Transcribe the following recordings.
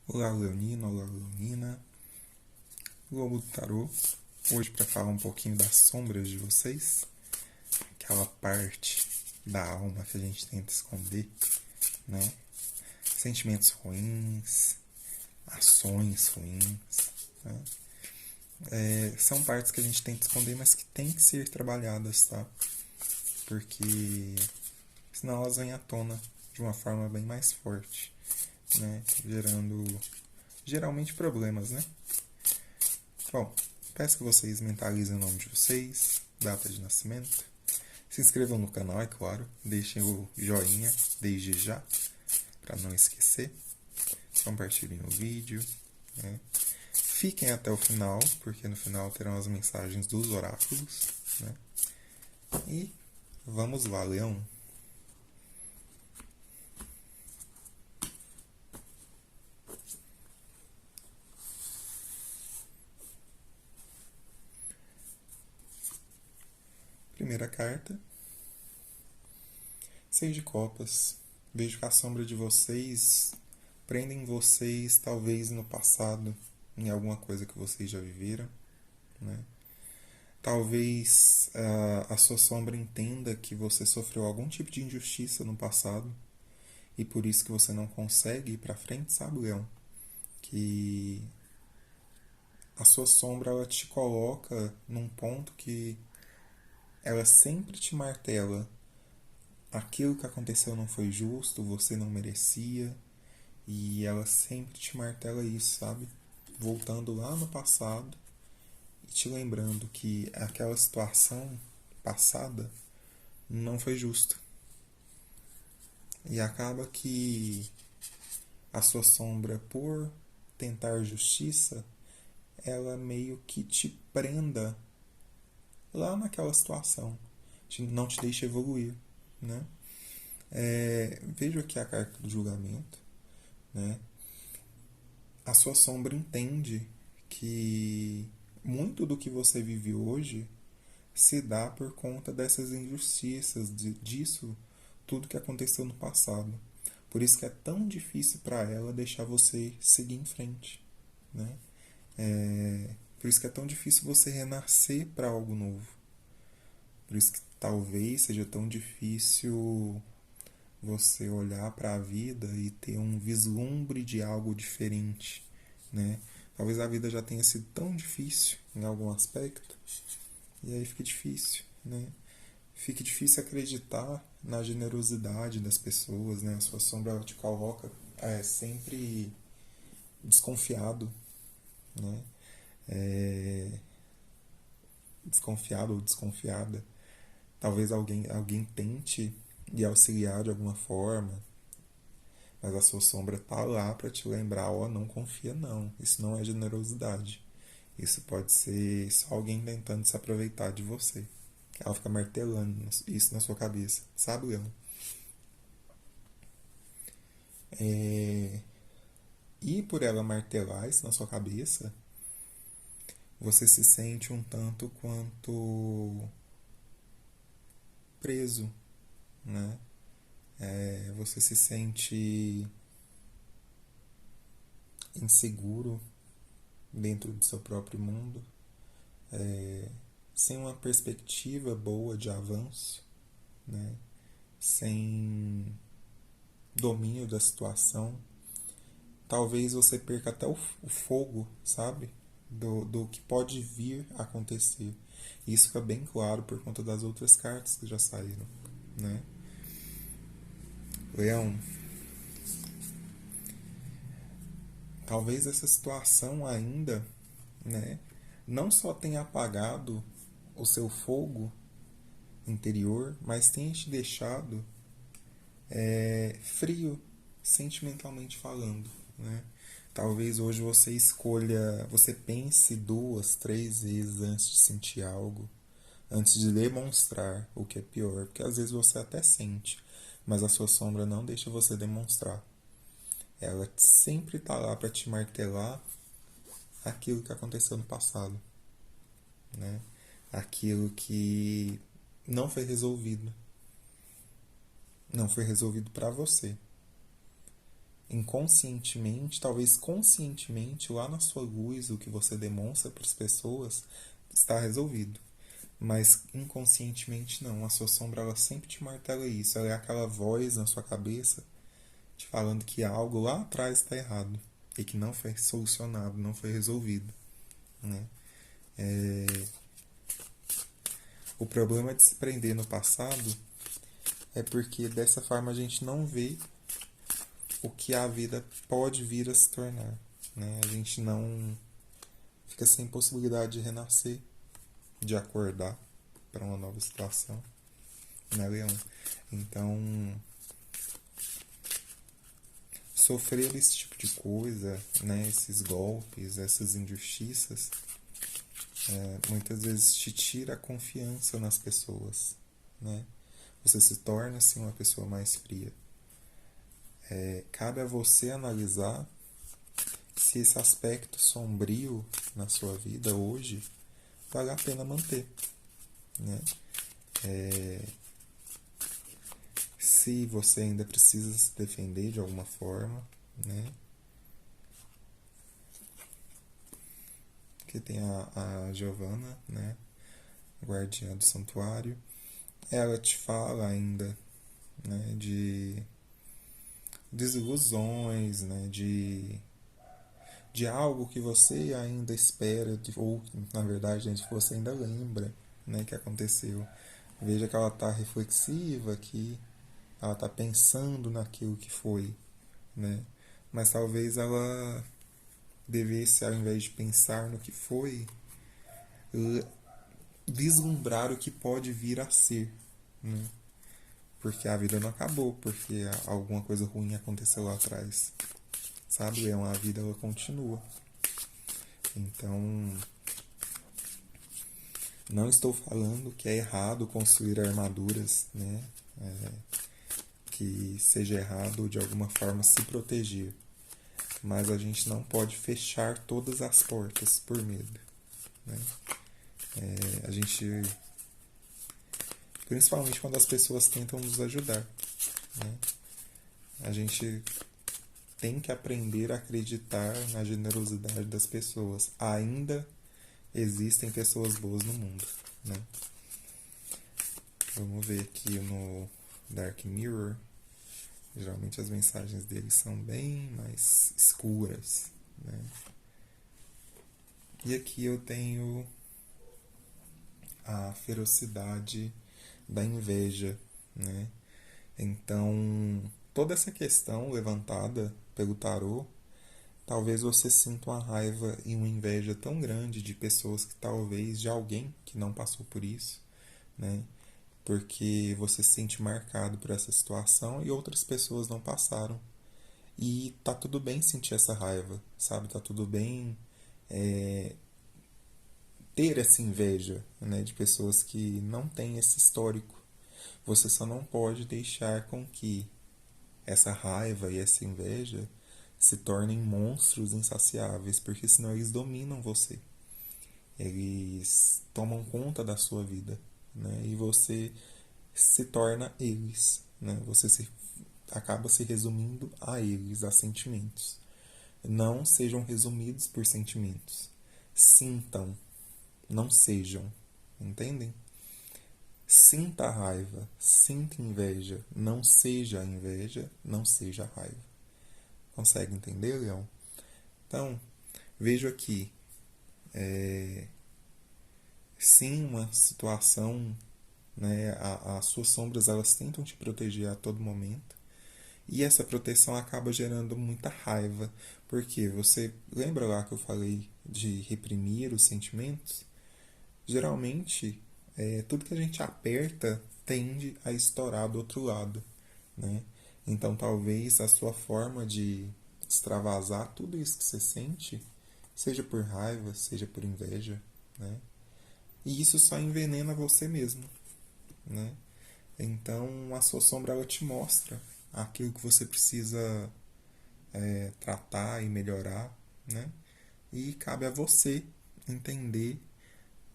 Olá, Leonino, olá, Leonina. Lobo do Tarô, hoje para falar um pouquinho das sombras de vocês, aquela parte da alma que a gente tenta esconder, né? Sentimentos ruins, ações ruins, né? São partes que a gente tenta esconder, mas que tem que ser trabalhadas, tá? Porque senão elas vêm à tona de uma forma bem mais forte, né? Gerando geralmente problemas, né? Bom, peço que vocês mentalizem o nome de vocês, data de nascimento. Se inscrevam no canal, é claro. Deixem o joinha desde já, para não esquecer. Compartilhem o vídeo. Né? Fiquem até o final, porque no final terão as mensagens dos oráculos. Né? E vamos lá, Leão. Primeira carta. 6 de copas. Vejo que a sombra de vocês prendem vocês, talvez no passado, em alguma coisa que vocês já viveram. Né? Talvez a sua sombra entenda que você sofreu algum tipo de injustiça no passado e por isso que você não consegue ir para frente, sabe, Leão? Que a sua sombra ela te coloca num ponto que ela sempre te martela. Aquilo que aconteceu não foi justo, você não merecia, e ela sempre te martela isso, sabe? Voltando lá no passado e te lembrando que aquela situação passada não foi justa. E acaba que a sua sombra, por tentar justiça, ela meio que te prenda lá naquela situação, não te deixa evoluir, né? Vejo aqui a carta do julgamento, né? A sua sombra entende que muito do que você vive hoje se dá por conta dessas injustiças, disso tudo que aconteceu no passado. Por isso que é tão difícil para ela deixar você seguir em frente, né? Por isso que é tão difícil você renascer para algo novo. Por isso que talvez seja tão difícil você olhar para a vida e ter um vislumbre de algo diferente, né? Talvez a vida já tenha sido tão difícil em algum aspecto e aí fica difícil, né? Fica difícil acreditar na generosidade das pessoas, né? A sua sombra te coloca sempre desconfiado, né? É, desconfiado ou desconfiada. Talvez alguém tente lhe auxiliar de alguma forma, mas a sua sombra tá lá para te lembrar, ó, não confia não. Isso não é generosidade. Isso pode ser só alguém tentando se aproveitar de você. Ela fica martelando isso na sua cabeça, sabe, Leão? É... E por ela martelar isso na sua cabeça, você se sente um tanto quanto preso, né? Você se sente inseguro dentro do seu próprio mundo, sem uma perspectiva boa de avanço, né? Sem domínio da situação. Talvez você perca até o fogo, sabe? Do que pode vir a acontecer. E isso fica bem claro por conta das outras cartas que já saíram, né? Leão, talvez essa situação ainda, né, não só tenha apagado o seu fogo interior, mas tenha te deixado frio, sentimentalmente falando, né? Talvez hoje você escolha, você pense 2, 3 vezes antes de sentir algo, antes de demonstrar, o que é pior, porque às vezes você até sente, mas a sua sombra não deixa você demonstrar. Ela sempre está lá para te martelar aquilo que aconteceu no passado, né? Aquilo que não foi resolvido, não foi resolvido para você. inconscientemente, talvez conscientemente, lá na sua luz, o que você demonstra para as pessoas está resolvido. Mas inconscientemente não. A sua sombra ela sempre te martela isso. Ela é aquela voz na sua cabeça te falando que algo lá atrás está errado e que não foi solucionado, não foi resolvido, né? É... O problema de se prender no passado é porque dessa forma a gente não vê o que a vida pode vir a se tornar, né? A gente não fica sem possibilidade de renascer, de acordar para uma nova situação, né, Leão? Então, sofrer esse tipo de coisa, né, esses golpes, essas injustiças, muitas vezes te tira a confiança nas pessoas, né? Você se torna assim uma pessoa mais fria. Cabe a você analisar se esse aspecto sombrio na sua vida hoje vale a pena manter, né? Se você ainda precisa se defender de alguma forma, né? Que tem a Giovanna, né? Guardiã do santuário. Ela te fala ainda, né? De desilusões, né? De algo que você ainda espera, ou na verdade, gente, que você ainda lembra, né? Que aconteceu. Veja que ela está reflexiva, que ela está pensando naquilo que foi, né? Mas talvez ela devesse, ao invés de pensar no que foi, vislumbrar o que pode vir a ser, né? Porque a vida não acabou, porque alguma coisa ruim aconteceu lá atrás, sabe, Leão? A vida ela continua. Então, não estou falando que é errado construir armaduras, né? Que seja errado de alguma forma se proteger, mas a gente não pode fechar todas as portas por medo, né? A gente, principalmente quando as pessoas tentam nos ajudar, né? A gente tem que aprender a acreditar na generosidade das pessoas. Ainda existem pessoas boas no mundo, né? Vamos ver aqui no Dark Mirror. Geralmente as mensagens deles são bem mais escuras, né? E aqui eu tenho a ferocidade da inveja, né? Então, toda essa questão levantada pelo tarô, talvez você sinta uma raiva e uma inveja tão grande de pessoas que talvez de alguém que não passou por isso, né? Porque você se sente marcado por essa situação e outras pessoas não passaram. E tá tudo bem sentir essa raiva, sabe? Tá tudo bem ter essa inveja, né, de pessoas que não têm esse histórico. Você só não pode deixar com que essa raiva e essa inveja se tornem monstros insaciáveis, porque senão eles dominam você. Eles tomam conta da sua vida, né? E você se torna eles, né? Acaba se resumindo a eles, a sentimentos. Não sejam resumidos por sentimentos. Sintam, não sejam. Entendem? Sinta a raiva, sinta inveja, não seja a inveja, não seja a raiva. Consegue entender, Leão? Então, vejo aqui, sim, uma situação, né? As suas sombras elas tentam te proteger a todo momento e essa proteção acaba gerando muita raiva, porque você lembra lá que eu falei de reprimir os sentimentos? Geralmente, tudo que a gente aperta tende a estourar do outro lado, né? Então, talvez a sua forma de extravasar tudo isso que você sente, seja por raiva, seja por inveja, né? E isso só envenena você mesmo, né? Então, a sua sombra ela te mostra aquilo que você precisa tratar e melhorar, né? E cabe a você entender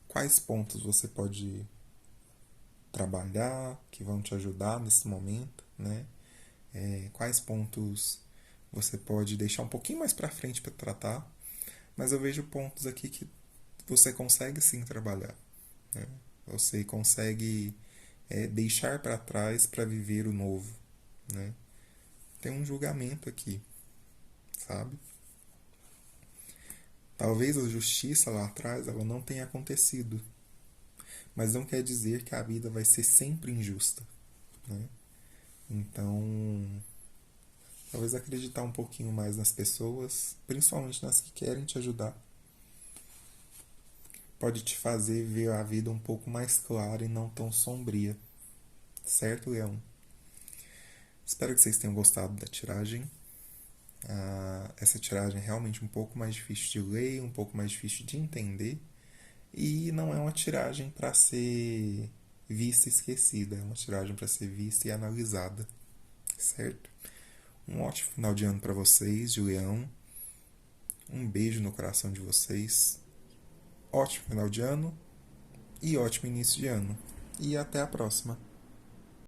quais pontos você pode trabalhar, que vão te ajudar nesse momento, né? Quais pontos você pode deixar um pouquinho mais para frente para tratar, mas eu vejo pontos aqui que você consegue sim trabalhar, né? Você consegue deixar para trás para viver o novo, né? Tem um julgamento aqui, sabe? Talvez a justiça lá atrás ela não tenha acontecido, mas não quer dizer que a vida vai ser sempre injusta, né? Então, talvez acreditar um pouquinho mais nas pessoas, principalmente nas que querem te ajudar, pode te fazer ver a vida um pouco mais clara e não tão sombria. Certo, Leão? Espero que vocês tenham gostado da tiragem. Essa tiragem é realmente um pouco mais difícil de ler, um pouco mais difícil de entender. E não é uma tiragem para ser vista e esquecida, é uma tiragem para ser vista e analisada. Certo? Um ótimo final de ano para vocês, de Leão. Um beijo no coração de vocês. Ótimo final de ano e ótimo início de ano. E até a próxima.